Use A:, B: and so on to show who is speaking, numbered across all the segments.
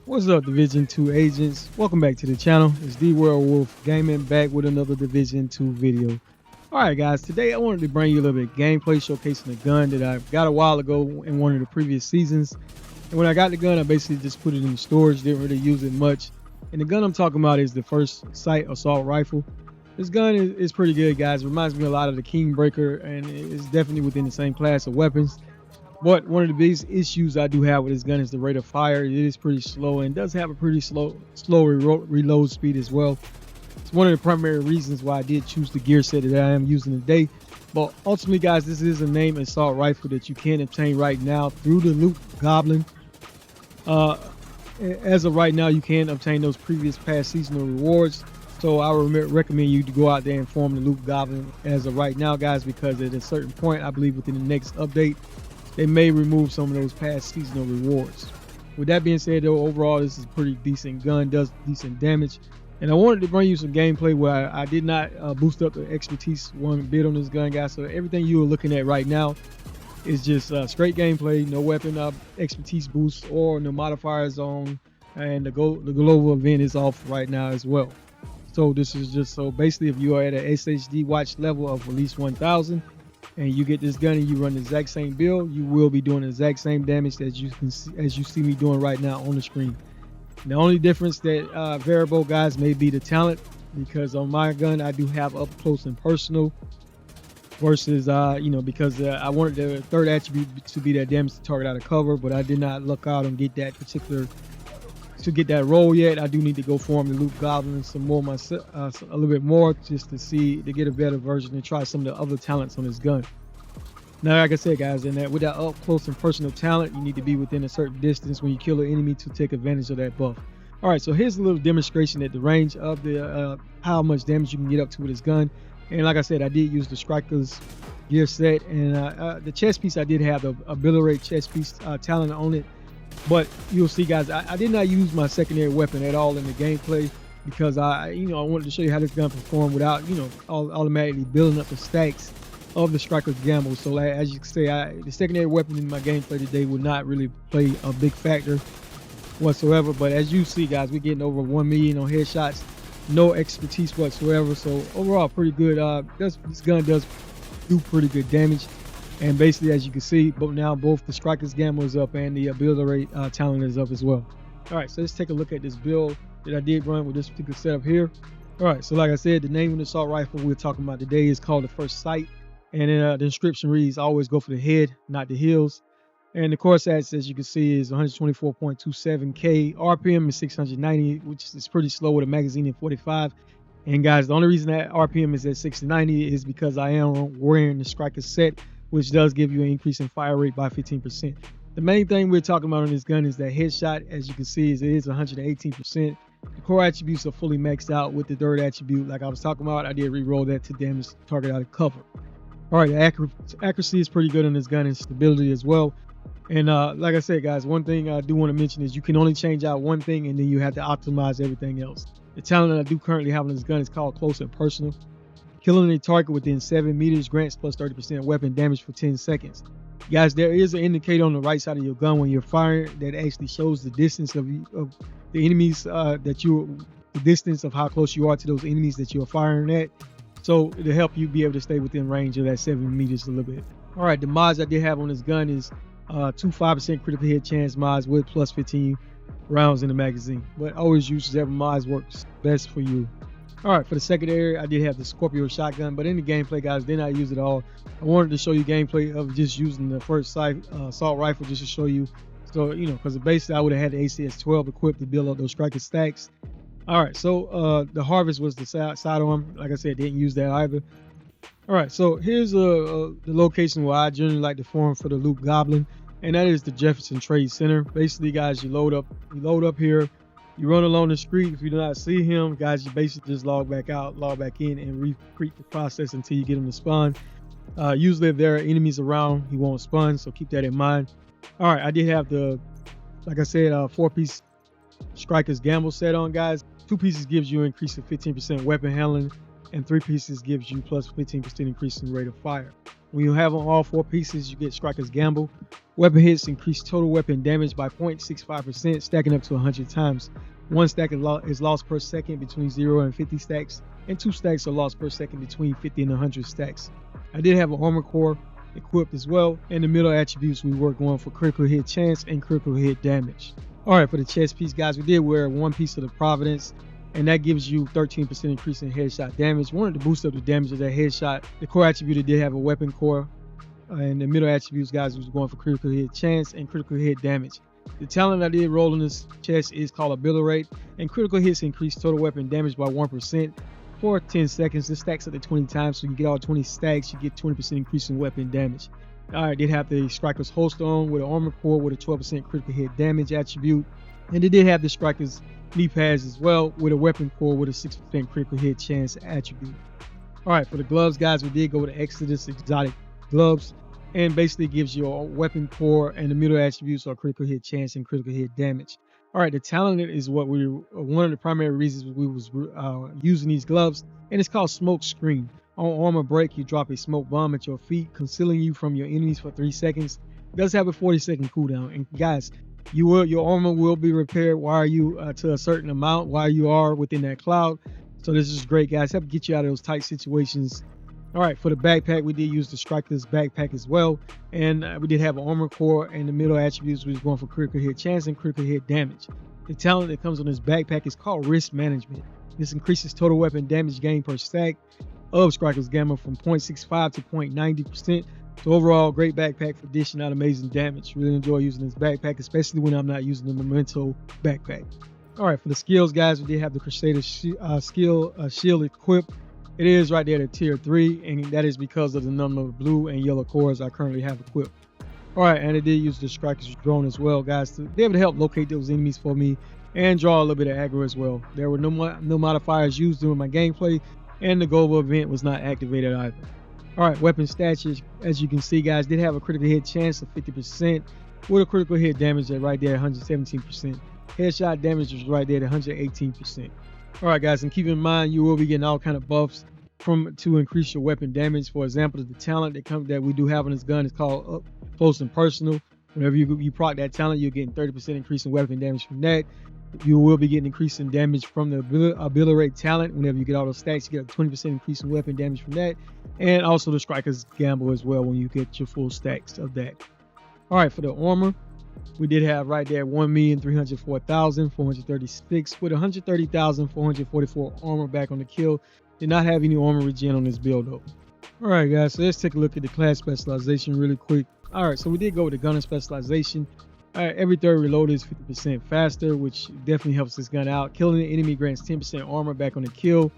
A: What's up, Division 2 agents? Welcome back to the channel. It's D World Wolf Gaming back with another Division 2 video. Alright guys, today I wanted to bring you a little bit of gameplay showcasing a gun that I got a while ago in one of the previous seasons. And when I got the gun, I basically just put it in storage, didn't really use it much. And the gun I'm talking about is the First Sight Assault Rifle. This gun is pretty good, guys. It reminds me a lot of the King Breaker, and it's definitely within the same class of weapons. But one of the biggest issues I do have with this gun is the rate of fire. It is pretty slow and does have a pretty slow reload speed as well. It's one of the primary reasons why I did choose the gear set that I am using today. But ultimately, guys, this is a named assault rifle that you can obtain right now through the Loot Goblin. As of right now, you can obtain those previous past seasonal rewards. So I would recommend you to go out there and form the Loot Goblin as of right now, guys, because at a certain point, I believe within the next update, they may remove some of those past seasonal rewards. With that being said, though, overall this is a pretty decent gun, does decent damage. And I wanted to bring you some gameplay where I did not boost up the expertise one bit on this gun, guys. So everything you are looking at right now is just straight gameplay, no weapon expertise boost or no modifiers on, and the global event is off right now as well. So this is just, so basically if you are at an SHD watch level of at least 1000 and you get this gun and you run the exact same build, you will be doing the exact same damage as you see me doing right now on the screen. The only difference that variable, guys, may be the talent, because on my gun I do have up close and personal versus because I wanted the third attribute to be that damage to target out of cover, but I did not luck out and get that particular to get that role yet. I do need to go form the Loot Goblin some more myself, a little bit more, just to get a better version and try some of the other talents on this gun. Now, like I said, guys, with that up close and personal talent, you need to be within a certain distance when you kill an enemy to take advantage of that buff. All right, so here's a little demonstration at the range of the how much damage you can get up to with this gun. And like I said, I did use the Striker's gear set, and the chest piece, I did have the Ability chest piece talent on it. But you'll see, guys, I did not use my secondary weapon at all in the gameplay, because I wanted to show you how this gun performed without automatically building up the stacks of the Striker's Gamble. So as you can see, the secondary weapon in my gameplay today would not really play a big factor whatsoever. But as you see, guys, we're getting over 1 million on headshots, no expertise whatsoever. So overall, pretty good. This gun does do pretty good damage. And basically, as you can see, but now both the Striker's Gamble is up and the ability rate talent is up as well. All right, so let's take a look at this build that I did run with this particular setup here. All right, so like I said, the name of the assault rifle we're talking about today is called the First Sight. And then the inscription reads, always go for the head, not the heels. And the core stats, as you can see, is 124.27K. RPM is 690, which is pretty slow with a magazine in 45. And guys, the only reason that RPM is at 690 is because I am wearing the Striker set, which does give you an increase in fire rate by 15%. The main thing we're talking about on this gun is that headshot. As you can see, it is 118%. The core attributes are fully maxed out with the third attribute. Like I was talking about, I did re-roll that to damage the target out of cover. All right, the accuracy is pretty good on this gun, and stability as well. And like I said, guys, one thing I do want to mention is you can only change out one thing, and then you have to optimize everything else. The talent that I do currently have on this gun is called Close and Personal. Killing a target within 7 meters grants plus 30% weapon damage for 10 seconds. Guys, there is an indicator on the right side of your gun when you're firing that actually shows the distance of the enemies the distance of how close you are to those enemies that you're firing at. So it'll help you be able to stay within range of that 7 meters a little bit. All right, the mods I did have on this gun is 2 5% critical hit chance mods with plus 15 rounds in the magazine. But always use whichever mods works best for you. All right, for the secondary, I did have the Scorpio shotgun, but in the gameplay, guys, did not use it all. I wanted to show you gameplay of just using the First Sight assault rifle just to show you. So, because basically I would have had the ACS-12 equipped to build up those Striker stacks. All right, so the Harvest was the sidearm. Like I said, didn't use that either. All right, so here's the location where I generally like to form for the Loot Goblin, and that is the Jefferson Trade Center. Basically, guys, you load up here. You run along the street. If you do not see him, guys, you basically just log back out, log back in, and repeat the process until you get him to spawn. Usually if there are enemies around, he won't spawn, so keep that in mind. All right, I did have like I said, 4-piece Striker's Gamble set on, guys. 2 pieces gives you an increase of 15% weapon handling and 3 pieces gives you plus 15% increase in rate of fire. When you have on all 4 pieces, you get Striker's Gamble. Weapon hits increase total weapon damage by 0.65%, stacking up to 100 times. 1 stack is lost per second between 0 and 50 stacks, and 2 stacks are lost per second between 50 and 100 stacks. I did have an armor core equipped as well, and the middle attributes we were going for critical hit chance and critical hit damage. Alright, for the chest piece, guys, we did wear 1 piece of the Providence, and that gives you 13% increase in headshot damage. Wanted to boost up the damage of that headshot. The core attribute did have a weapon core, and the middle attributes, guys, was going for critical hit chance and critical hit damage. The talent I did roll in this chest is called Ability Rate, and critical hits increase total weapon damage by 1% for 10 seconds. This stacks up to 20 times, so you get all 20 stacks, you get 20% increase in weapon damage. Alright, did have the Striker's Holster on with an armor core with a 12% critical hit damage attribute, and they did have the Striker's knee pads as well with a weapon core with a 6% critical hit chance attribute. Alright, for the gloves, guys, we did go with the Exodus exotic gloves, and basically gives you a weapon core, and the middle attributes are critical hit chance and critical hit damage. Alright, the talented is what one of the primary reasons we was using these gloves, and it's called Smoke Screen. On armor break, you drop a smoke bomb at your feet, concealing you from your enemies for 3 seconds. It does have a 40-second cooldown, and guys, your armor will be repaired while you to a certain amount while you are within that cloud. So this is great, guys. Help get you out of those tight situations. All right, for the backpack, we did use the Striker's backpack as well, and we did have an armor core, and the middle attributes was going for critical hit chance and critical hit damage. The talent that comes on this backpack is called Risk Management. This increases total weapon damage gain per stack of Striker's Gamma from 0.65 to 0.90%. So overall, great backpack for dishing out amazing damage. Really enjoy using this backpack, especially when I'm not using the Memento backpack. All right, for the skills, guys, we did have the Crusader shield equipped. It is right there at tier 3, and that is because of the number of blue and yellow cores I currently have equipped. All right, and I did use the Striker's drone as well, guys, to be able to help locate those enemies for me and draw a little bit of aggro as well. There were no modifiers used during my gameplay, and the global event was not activated either. All right, weapon stats, as you can see, guys, did have a critical hit chance of 50% with a critical hit damage at right there at 117%. Headshot damage was right there at 118%. All right, guys, and keep in mind you will be getting all kind of buffs to increase your weapon damage. For example, the talent that we do have on this gun is called Up Close and Personal. Whenever you proc that talent, you're getting 30% increase in weapon damage from that. You will be getting increase in damage from the ability rate talent. Whenever you get all those stacks, you get a 20% increase in weapon damage from that, and also the Striker's Gamble as well when you get your full stacks of that. All right, for the armor, we did have right there 1,304,436 with 130,444 armor back on the kill. Did not have any armor regen on this build though. All right, guys, so let's take a look at the class specialization really quick. All right, so we did go with the gunner specialization. All right, every third reload is 50% faster, which definitely helps this gun out. Killing the enemy grants 10% armor back on the kill.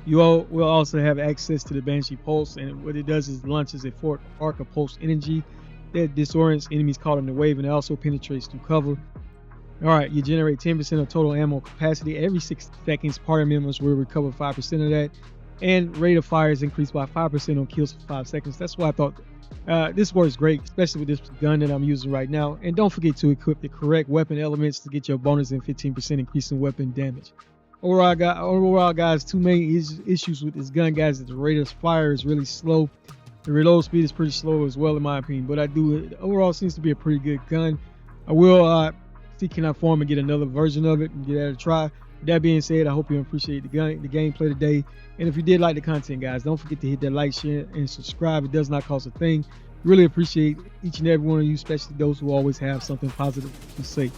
A: You will also have access to the Banshee Pulse, and what it does is launches a forked arc of pulse energy that disorients enemies caught in the wave, and it also penetrates through cover. All right, you generate 10% of total ammo capacity. Every 6 seconds, party members will recover 5% of that, and rate of fire is increased by 5% on kills for 5 seconds. That's why I thought this works great, especially with this gun that I'm using right now. And don't forget to equip the correct weapon elements to get your bonus and 15% increase in weapon damage. Overall, guys, 2 main issues with this gun, guys, is the rate of fire is really slow. The reload speed is pretty slow as well, in my opinion. But overall, seems to be a pretty good gun. I will see can I form and get another version of it and give that a try. With that being said, I hope you appreciate the gameplay today. And if you did like the content, guys, don't forget to hit that like, share, and subscribe. It does not cost a thing. Really appreciate each and every one of you, especially those who always have something positive to say.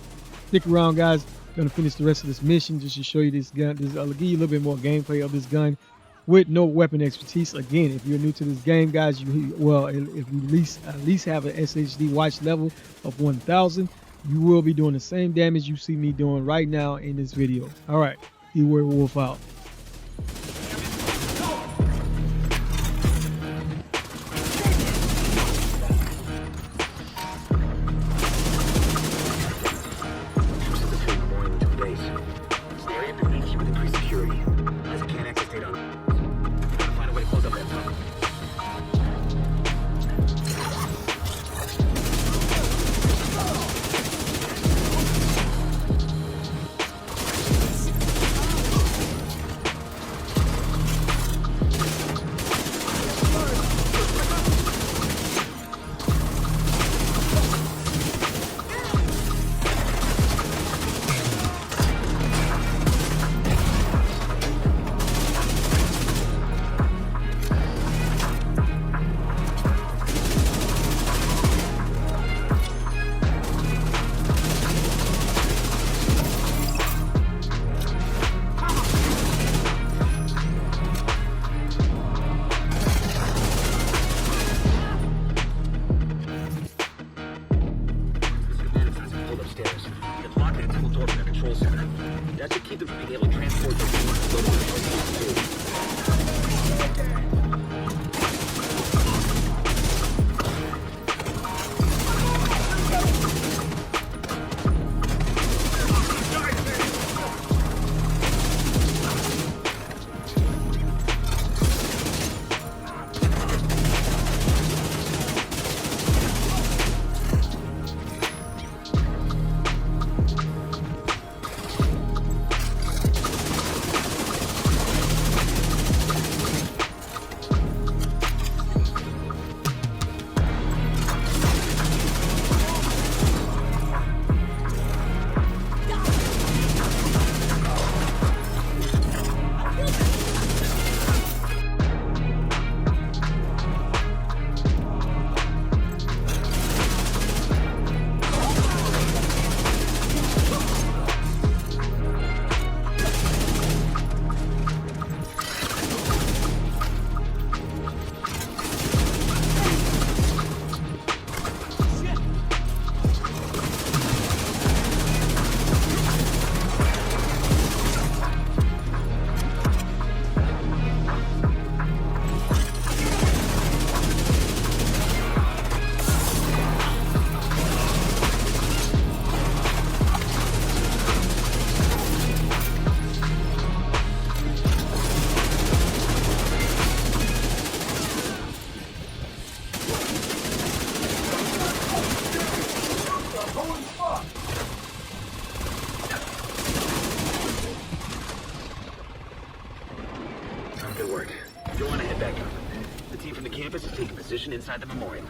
A: Stick around, guys. I'm going to finish the rest of this mission just to show you this gun. I'll give you a little bit more gameplay of this gun with no weapon expertise. Again, if you're new to this game, guys, if you at least have an SHD watch level of 1000, you will be doing the same damage you see me doing right now in this video. All right, Keyword Wolf out.
B: control center. That should keep them from being able to transport the beams to go to the northeast, too. Good work. You'll want to head back up. The team from the campus is taking position inside the memorial.